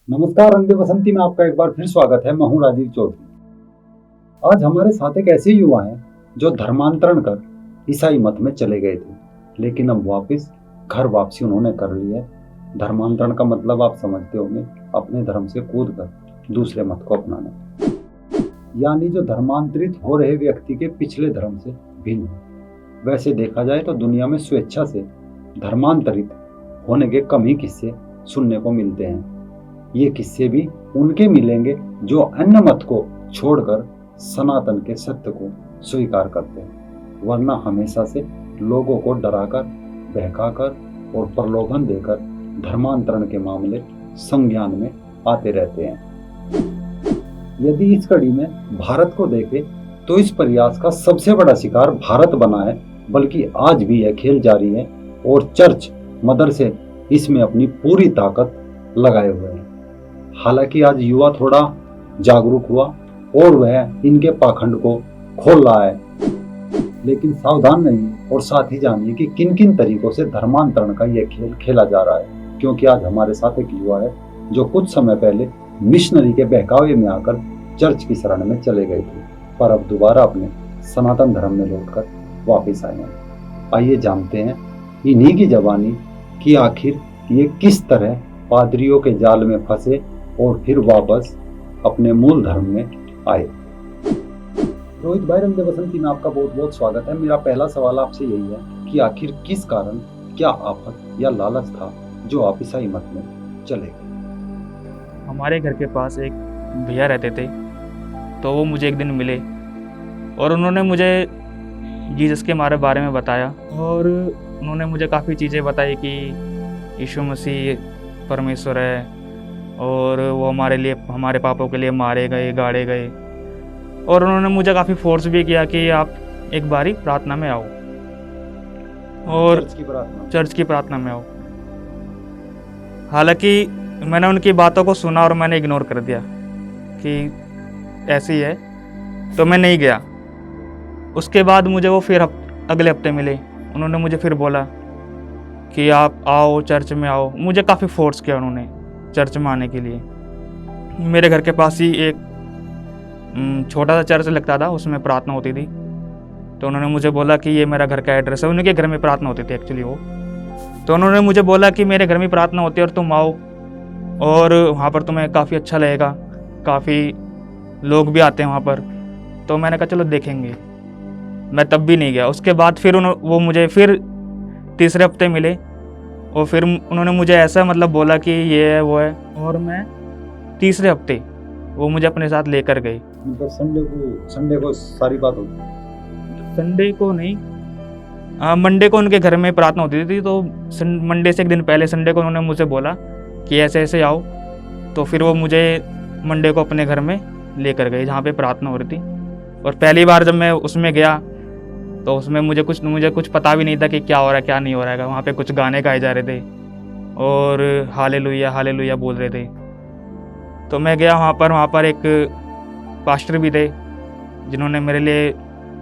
नमस्कार, रंग दे बसंती में आपका एक बार फिर स्वागत है। मैं हूं राजीव चौधरी। आज हमारे साथ एक ऐसे युवा हैं जो धर्मांतरण कर ईसाई मत में चले गए थे, लेकिन अब वापस घर वापसी उन्होंने कर ली है। धर्मांतरण का मतलब आप समझते होंगे, अपने धर्म से कूद कर दूसरे मत को अपनाना, यानी जो धर्मांतरित हो रहे व्यक्ति के पिछले धर्म से भिन्न है। वैसे देखा जाए तो दुनिया में स्वेच्छा से धर्मांतरित होने के कम ही किस्से सुनने को मिलते हैं। ये किस्से भी उनके मिलेंगे जो अन्य मत को छोड़कर सनातन के सत्य को स्वीकार करते हैं, वरना हमेशा से लोगों को डराकर, बहकाकर और प्रलोभन देकर धर्मांतरण के मामले संज्ञान में आते रहते हैं। यदि इस कड़ी में भारत को देखें तो इस प्रयास का सबसे बड़ा शिकार भारत बना है, बल्कि आज भी यह खेल जारी है और चर्च मदर से इसमें अपनी पूरी ताकत लगाए हुए हैं। हालांकि आज युवा थोड़ा जागरूक हुआ और वह इनके पाखंड को खोल रहा है, लेकिन सावधान रहिए और साथ ही जानिए कि किन किन तरीकों से धर्मांतरण का यह खेल खेला जा रहा है। क्योंकि आज हमारे साथ एक युवा है जो कुछ समय पहले मिशनरी के बहकावे में आकर चर्च की शरण में चले गए थे, पर अब दोबारा अपने सनातन धर्म में लौटकर वापिस आए हैं। आइए जानते हैं इन्हीं की जबानी कि आखिर ये किस तरह पादरियों के जाल में फंसे और फिर वापस अपने मूल धर्म में आए। रोहित भाई, रंग दे बसंती में आपका बहुत बहुत स्वागत है। मेरा पहला सवाल आपसे यही है कि आखिर किस कारण, क्या आफत या लालच था जो आप ईसाई मत में चले गए? हमारे घर के पास एक भैया रहते थे, तो वो मुझे एक दिन मिले और उन्होंने मुझे जीसस के बारे में बताया और उन्होंने मुझे काफ़ी चीज़ें बताई कि यीशु मसीह परमेश्वर है और वो हमारे लिए, हमारे पापों के लिए मारे गए, गाड़े गए। और उन्होंने मुझे काफ़ी फोर्स भी किया कि आप एक बारी प्रार्थना में आओ और चर्च की प्रार्थना में आओ। हालांकि मैंने उनकी बातों को सुना और मैंने इग्नोर कर दिया कि ऐसी है, तो मैं नहीं गया। उसके बाद मुझे वो फिर अगले हफ्ते मिले। उन्होंने मुझे फिर बोला कि आप आओ, चर्च में आओ। मुझे काफ़ी फोर्स किया उन्होंने चर्च में आने के लिए। मेरे घर के पास ही एक छोटा सा चर्च लगता था, उसमें प्रार्थना होती थी। तो उन्होंने मुझे बोला कि ये मेरा घर का एड्रेस है। उनके घर में प्रार्थना होती थी एक्चुअली वो। तो उन्होंने मुझे बोला कि मेरे घर में प्रार्थना होती है और तुम आओ और वहाँ पर तुम्हें काफ़ी अच्छा लगेगा, काफ़ी लोग भी आते हैं वहाँ पर। तो मैंने कहा चलो देखेंगे। मैं तब भी नहीं गया। उसके बाद फिर वो मुझे फिर तीसरे हफ्ते मिले और फिर उन्होंने मुझे ऐसा बोला कि ये है वो है, और मैं तीसरे हफ्ते वो मुझे अपने साथ लेकर गए। मतलब संडे को सारी बात होती? संडे को नहीं, मंडे को उनके घर में प्रार्थना होती थी। तो मंडे से एक दिन पहले संडे को उन्होंने मुझे बोला कि ऐसे ऐसे आओ। तो फिर वो मुझे मंडे को अपने घर में लेकर गए जहाँ पे प्रार्थना हो रही थी। और पहली बार जब मैं उसमें गया तो उसमें मुझे कुछ पता भी नहीं था कि क्या हो रहा है क्या नहीं हो रहा है। वहाँ पे कुछ गाने गाए जा रहे थे और हालेलुया हालेलुया बोल रहे थे। तो मैं गया वहाँ पर एक पास्टर भी थे जिन्होंने मेरे लिए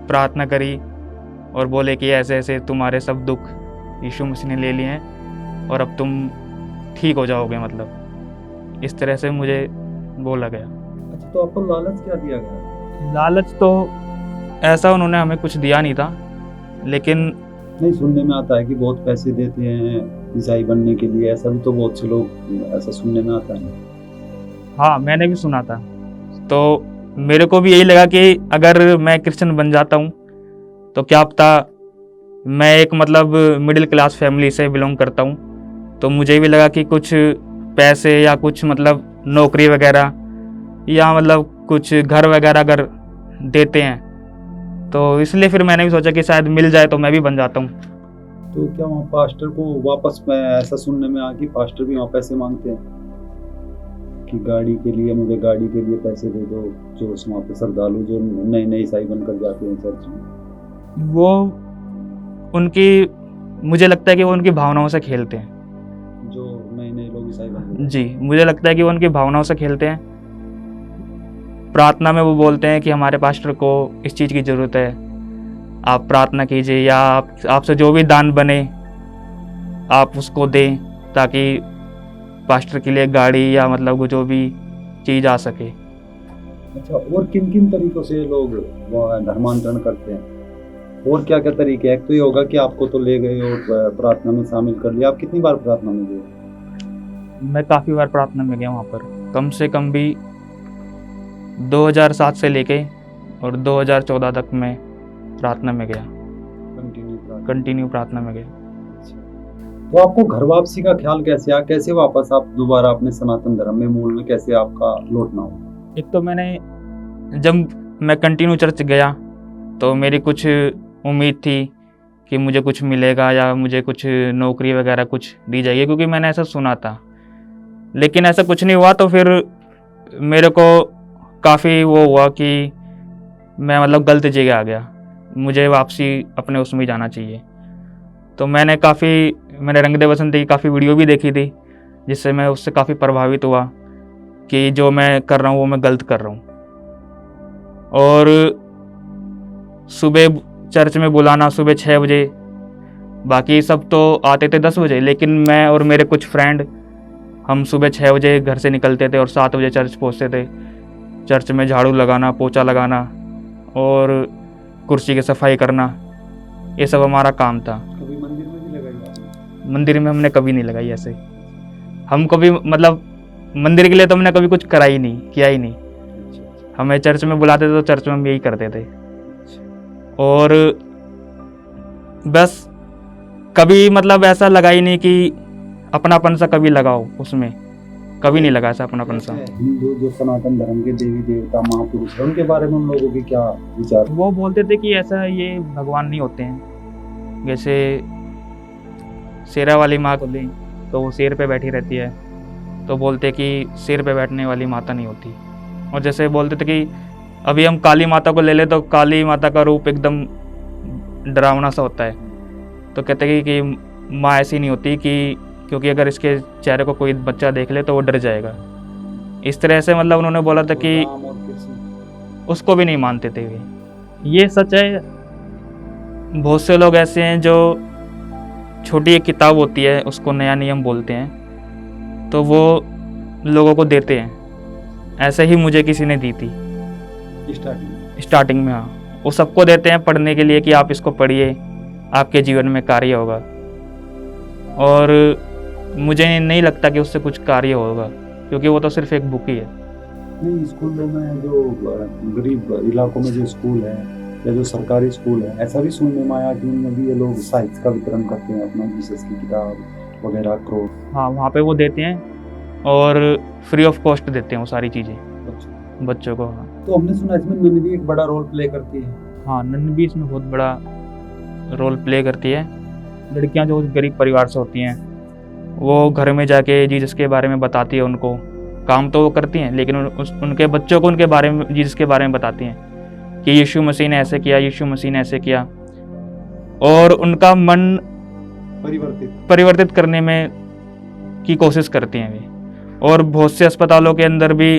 प्रार्थना करी और बोले कि ऐसे ऐसे तुम्हारे सब दुख यीशु मसीह ने ले लिए हैं और अब तुम ठीक हो जाओगे। इस तरह से मुझे बोला गया। अच्छा, तो आपको लालच क्या दिया गया? लालच तो ऐसा उन्होंने हमें कुछ दिया नहीं था, लेकिन नहीं, सुनने में आता है कि बहुत पैसे देते हैं ईसाई बनने के लिए। ऐसा भी तो बहुत से लोग, ऐसा सुनने में आता है। हाँ, मैंने भी सुना था। तो मेरे को भी यही लगा कि अगर मैं क्रिश्चियन बन जाता हूँ तो क्या पता, मैं एक मिडिल क्लास फैमिली से बिलोंग करता हूँ, तो मुझे भी लगा कि कुछ पैसे या कुछ नौकरी वगैरह या कुछ घर वगैरह अगर देते हैं तो इसलिए फिर मैंने भी सोचा कि शायद मिल जाए तो मैं भी बन जाता हूँ। तो क्या वहाँ पास्टर को वापस, मैं ऐसा सुनने में आ कि पास्टर भी वहाँ पैसे मांगते हैं कि गाड़ी के लिए, मुझे गाड़ी के लिए पैसे दे दो, जो वहाँ पे श्रद्धालु जो नए नए ईसाई बनकर जाते हैं चर्च में? वो उनकी, मुझे लगता है कि वो उनकी भावनाओं से खेलते हैं। जो नए नए लोग ईसाई बनते हैं? जी, मुझे लगता है कि वो उनकी भावनाओं से खेलते हैं। प्रार्थना में वो बोलते हैं कि हमारे पास्टर को इस चीज़ की ज़रूरत है, आप प्रार्थना कीजिए, या आपसे जो भी दान बने आप उसको दें ताकि पास्टर के लिए गाड़ी या मतलब जो भी चीज़ आ सके। अच्छा, और किन किन तरीकों से लोग वो धर्मांतरण करते हैं? और क्या क्या तरीके हैं? एक तो ये होगा कि आपको तो ले गए और प्रार्थना में शामिल कर लिया। आप कितनी बार प्रार्थना में गए? मैं काफ़ी बार प्रार्थना में गया वहाँ पर, कम से कम भी 2007 से लेके और 2014 तक मैं प्रार्थना में गया, कंटिन्यू प्रार्थना में गया। तो आपको घर वापसी का ख्याल कैसे आया? कैसे वापस आप दोबारा अपने सनातन धर्म में, मूल में कैसे आपका लौटना हुआ? एक तो जब मैं कंटिन्यू चर्च गया तो मेरी कुछ उम्मीद थी कि मुझे कुछ मिलेगा या मुझे कुछ नौकरी वगैरह कुछ दी जाएगी, क्योंकि मैंने ऐसा सुना था, लेकिन ऐसा कुछ नहीं हुआ। तो फिर मेरे को काफ़ी वो हुआ कि मैं मतलब गलत जगह आ गया, मुझे वापसी अपने उसमें जाना चाहिए। तो मैंने रंग दे बसंती की काफ़ी वीडियो भी देखी थी, जिससे मैं उससे काफ़ी प्रभावित हुआ कि जो मैं कर रहा हूँ वो मैं गलत कर रहा हूँ। और सुबह चर्च में बुलाना सुबह 6 बजे, बाकी सब तो आते थे 10 बजे, लेकिन मैं और मेरे कुछ फ्रेंड हम सुबह 6 बजे घर से निकलते थे और 7 बजे चर्च पहुँचते थे। चर्च में झाड़ू लगाना, पोछा लगाना और कुर्सी की सफाई करना, ये सब हमारा काम था। कभी मंदिर में भी लगाई? मंदिर में हमने कभी नहीं लगाई ऐसे। हम कभी मतलब मंदिर के लिए तो हमने कभी कुछ करा ही नहीं, किया ही नहीं। हमें चर्च में बुलाते थे तो चर्च में हम यही करते थे। और बस कभी मतलब ऐसा लगा ही नहीं कि अपनापन सा कभी लगाओ, उसमें कभी नहीं लगा ऐसा अपनापन सा। हिंदू जो सनातन धर्म के देवी देवता महापुरुष हैं, उनके बारे में उन लोगों के क्या विचार? वो बोलते थे कि ऐसा ये भगवान नहीं होते हैं, जैसे शेरा वाली माँ को लें तो वो शेर पे बैठी रहती है, तो बोलते कि शेर पे बैठने वाली माता नहीं होती। और जैसे बोलते थे कि अभी हम काली माता को ले ले तो काली माता का रूप एकदम डरावना सा होता है, तो कहते हैं कि माँ ऐसी नहीं होती कि क्योंकि अगर इसके चेहरे को कोई बच्चा देख ले तो वो डर जाएगा। इस तरह से मतलब उन्होंने बोला था कि उसको भी नहीं मानते थे वे। ये सच है, बहुत से लोग ऐसे हैं जो छोटी एक किताब होती है उसको नया नियम बोलते हैं, तो वो लोगों को देते हैं। ऐसे ही मुझे किसी ने दी थी स्टार्टिंग में। हाँ, वो सबको देते हैं पढ़ने के लिए कि आप इसको पढ़िए, आपके जीवन में कार्य होगा। और मुझे नहीं लगता कि उससे कुछ कार्य होगा, क्योंकि वो तो सिर्फ एक बुक ही है। नहीं, स्कूलों में जो गरीब इलाकों में जो स्कूल है या जो सरकारी स्कूल है, ऐसा भी सुनने में आया कि उनमें भी ये लोग साहित्य का वितरण करते हैं, अपना जीसस की किताब वगैरह को। हाँ, वहाँ पे वो देते हैं और फ्री ऑफ कॉस्ट देते हैं वो सारी चीज़ें बच्चों को। हाँ, तो हमने सुना इसमें नन भी एक बड़ा रोल प्ले करती है। हाँ, नन भी इसमें बहुत बड़ा रोल प्ले करती है। लड़कियाँ जो गरीब परिवार से होती हैं वो घर में जाके जीसस के बारे में बताती है उनको। काम तो वो करती हैं, लेकिन उनके बच्चों को उनके बारे में, जीसस के बारे में बताती हैं कि यीशु मसीह ने ऐसे किया, यीशु मसीह ने ऐसे किया। और उनका मन परिवर्तित करने में की कोशिश करती हैं वे। और बहुत से अस्पतालों के अंदर भी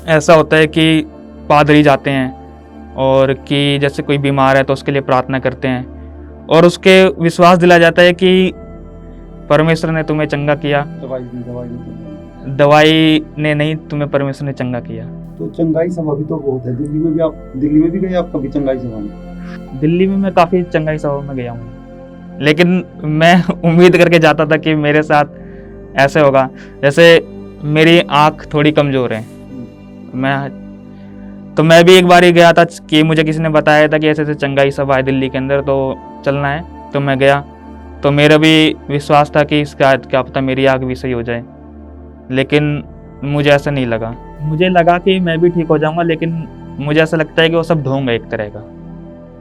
ऐसा होता है कि पादरी जाते हैं और कि जैसे कोई बीमार है तो उसके लिए प्रार्थना करते हैं और उसके विश्वास दिलाया जाता है कि परमेश्वर ने तुम्हें चंगा किया, दवाई ने नहीं, तुम्हें परमेश्वर ने चंगा किया। तो चंगाई सभा भी तो बहुत है। दिल्ली में भी गए आप कभी चंगाई सभा में? दिल्ली में मैं काफ़ी चंगाई सभा में गया हूँ, लेकिन मैं उम्मीद करके जाता था कि मेरे साथ ऐसे होगा। जैसे मेरी आँख थोड़ी कमज़ोर है, मैं भी एक बार ही गया था कि मुझे किसी ने बताया था कि ऐसे ऐसे चंगाई सभा है दिल्ली के अंदर, तो चलना है। तो मैं गया, तो मेरा भी विश्वास था कि इसका क्या पता मेरी आँख भी सही हो जाए, लेकिन मुझे ऐसा नहीं लगा। मुझे लगा कि मैं भी ठीक हो जाऊंगा, लेकिन मुझे ऐसा लगता है कि वो सब ढोंग है एक तरह का।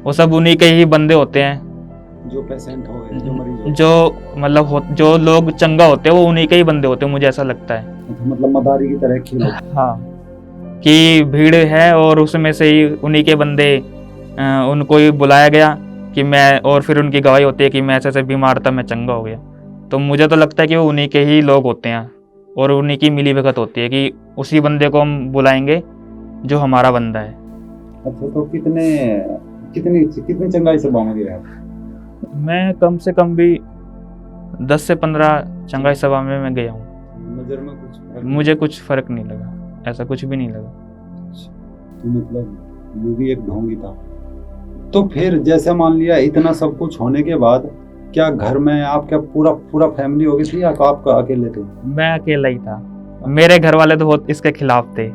वो सब उन्हीं के ही बंदे होते हैं जो पेशेंट हो गए, जो मरीज हो, जो मतलब जो लोग चंगा होते हैं वो उन्हीं के ही बंदे होते हैं, मुझे ऐसा लगता है। मतलब मदारी की तरह खेलो। हाँ, कि भीड़ है और उसमें से ही उन्हीं के बंदे, उनको ही बुलाया गया कि मैं, और फिर उनकी गवाही होती है कि मैं ऐसे बीमार था, मैं चंगा हो गया। तो मुझे तो लगता है कि वो उन्हीं के ही लोग होते हैं और उन्हीं की मिली भगत होती है कि उसी बंदे को हम बुलाएंगे जो हमारा बंदा है। अच्छा, तो कितनी चंगाई सभाओं में गए आप? मैं कम से कम भी 10 से 15 चंगाई सभा में मैं गया हूँ। नज़र में कुछ फर्क मुझे कुछ फर्क नहीं लगा, ऐसा कुछ भी नहीं लगा। तो मतलब वो भी एक ढोंगी था। तो फिर जैसे मान लिया इतना सब कुछ होने के बाद क्या घर में आपका पूरा पूरा फैमिली हो गई थी या आप अकेले थे? मैं अकेला ही था। मेरे घर वाले तो बहुत इसके खिलाफ थे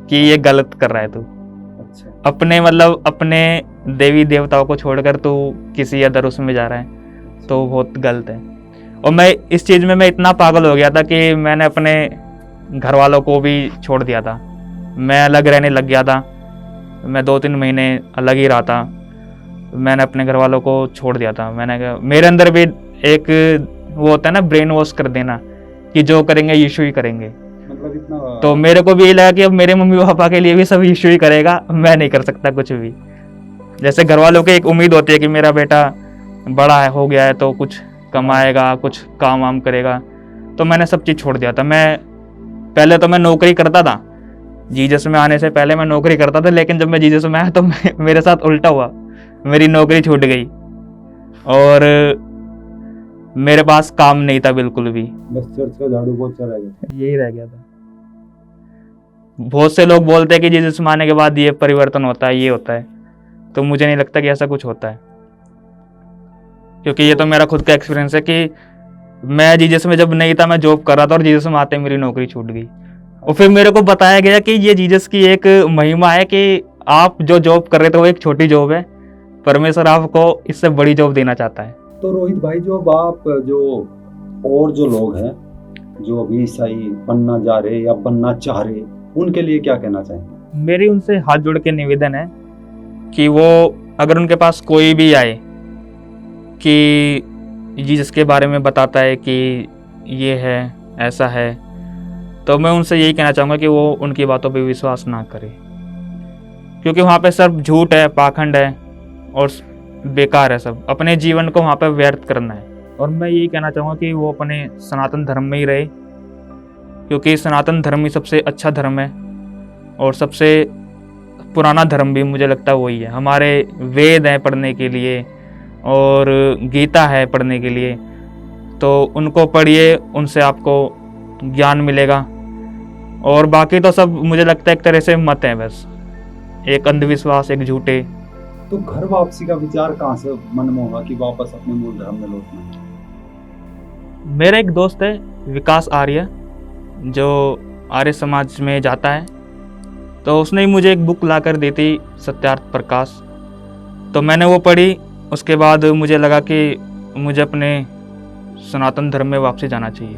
कि ये गलत कर रहा है तू, अच्छा, अपने मतलब अपने देवी देवताओं को छोड़कर तू किसी अदर उसमें जा रहा है, तो बहुत गलत है। और मैं इस चीज़ में मैं इतना पागल हो गया था कि मैंने अपने घर वालों को भी छोड़ दिया था। मैं अलग रहने लग गया था। मैं 2-3 महीने अलग ही रहा था। मैंने अपने घर वालों को छोड़ दिया था। मैंने कहा, मेरे अंदर भी एक वो होता है ना, ब्रेन वॉश कर देना कि जो करेंगे यीशु ही करेंगे। मतलब इतना तो मेरे को भी यही लगा कि अब मेरे मम्मी पापा के लिए भी सब यीशु ही करेगा, मैं नहीं कर सकता कुछ भी। जैसे घर वालों की एक उम्मीद होती है कि मेरा बेटा बड़ा है, हो गया है, तो कुछ कमाएगा, कुछ काम वाम करेगा, तो मैंने सब चीज़ छोड़ दिया था। पहले तो मैं नौकरी करता था, जीसस में आने से पहले मैं नौकरी करता था, लेकिन जब मैं जीसस में आया तो मेरे साथ उल्टा हुआ, मेरी नौकरी छूट गई और मेरे पास काम नहीं था बिल्कुल भी। बस चर्च का झाड़ू पोछा रह गया। यही रह गया था। बहुत से लोग बोलते हैं कि जीसस में आने के बाद ये परिवर्तन होता है, ये होता है, तो मुझे नहीं लगता कि ऐसा कुछ होता है, क्योंकि ये तो मेरा खुद का एक्सपीरियंस है कि मैं जीसस में जब नहीं था, मैं जॉब कर रहा था और जीसस में आते मेरी नौकरी छूट गई। और फिर मेरे को बताया गया कि ये जीसस की एक महिमा है कि आप जो जॉब कर रहे थे वो एक छोटी जॉब है, परमेश्वर आपको इससे बड़ी जॉब देना चाहता है। तो रोहित भाई, जो आप और जो लोग हैं जो अभी ईसाई बनना जा रहे या बनना चाह रहे, उनके लिए क्या कहना चाहेंगे? मेरी उनसे हाथ जोड़ के निवेदन है कि वो अगर उनके पास कोई भी आए कि जीसस के बारे में बताता है कि ये है, ऐसा है, तो मैं उनसे यही कहना चाहूँगा कि वो उनकी बातों पे विश्वास ना करे, क्योंकि वहाँ पे सब झूठ है, पाखंड है और बेकार है सब। अपने जीवन को वहाँ पे व्यर्थ करना है। और मैं यही कहना चाहूँगा कि वो अपने सनातन धर्म में ही रहे, क्योंकि सनातन धर्म ही सबसे अच्छा धर्म है और सबसे पुराना धर्म भी मुझे लगता है वही है। हमारे वेद हैं पढ़ने के लिए और गीता है पढ़ने के लिए, तो उनको पढ़िए, उनसे आपको ज्ञान मिलेगा। और बाकी तो सब मुझे लगता है एक तरह से मत है, बस एक अंधविश्वास, एक झूठे। तो घर वापसी का विचार कहाँ से मन में होगा कि वापस अपने मूल धर्म में लौटना है? मेरा एक दोस्त है विकास आर्य, जो आर्य समाज में जाता है, तो उसने ही मुझे एक बुक ला कर दी थी, सत्यार्थ प्रकाश। तो मैंने वो पढ़ी। उसके बाद मुझे लगा कि मुझे अपने सनातन धर्म में वापसी जाना चाहिए।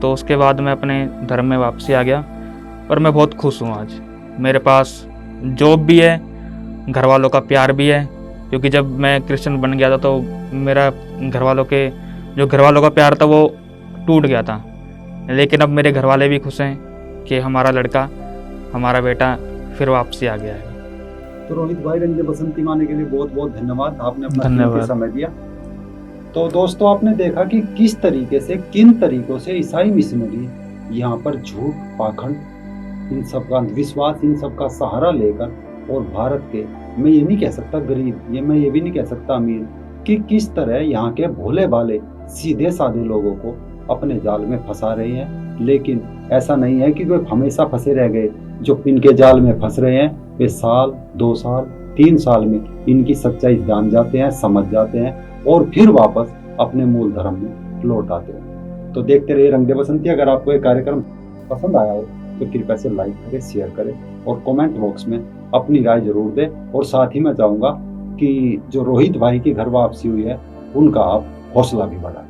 तो उसके बाद मैं अपने धर्म में वापसी आ गया और मैं बहुत खुश हूँ आज। मेरे पास जॉब भी है, घर वालों का प्यार भी है, क्योंकि जब मैं क्रिश्चियन बन गया था तो मेरा घर वालों का प्यार था वो टूट गया था। लेकिन अब मेरे घर वाले भी खुश हैं कि हमारा लड़का, हमारा बेटा फिर वापसी आ गया है। तो रोहित भाई, रंगे बसंती में आने के लिए बहुत बहुत धन्यवाद, आपने अपना कीमती समय दिया। तो दोस्तों, आपने देखा कि किस तरीके से, किन तरीकों से ईसाई मिशनरी यहाँ पर झूठ, पाखंड, इन सब का अंधविश्वास, इन सब का सहारा लेकर, और भारत के, मैं ये नहीं कह सकता गरीब, मैं ये भी नहीं कह सकता अमीर, कि किस तरह यहाँ के भोले भाले सीधे साधे लोगों को अपने जाल में फंसा रहे हैं। लेकिन ऐसा नहीं है कि वे हमेशा फंसे रह गए। जो इनके जाल में फंस रहे हैं वे साल, 2 साल, 3 साल में इनकी सच्चाई जान जाते हैं, समझ जाते हैं और फिर वापस अपने मूल धर्म में लौट आते हैं। तो देखते रहिए रंग दे बसंती। अगर आपको ये कार्यक्रम पसंद आया हो तो कृपया से लाइक करें, शेयर करें और कमेंट बॉक्स में अपनी राय जरूर दें। और साथ ही मैं चाहूँगा कि जो रोहित भाई की घर वापसी हुई है उनका आप हौसला भी बढ़ाएं।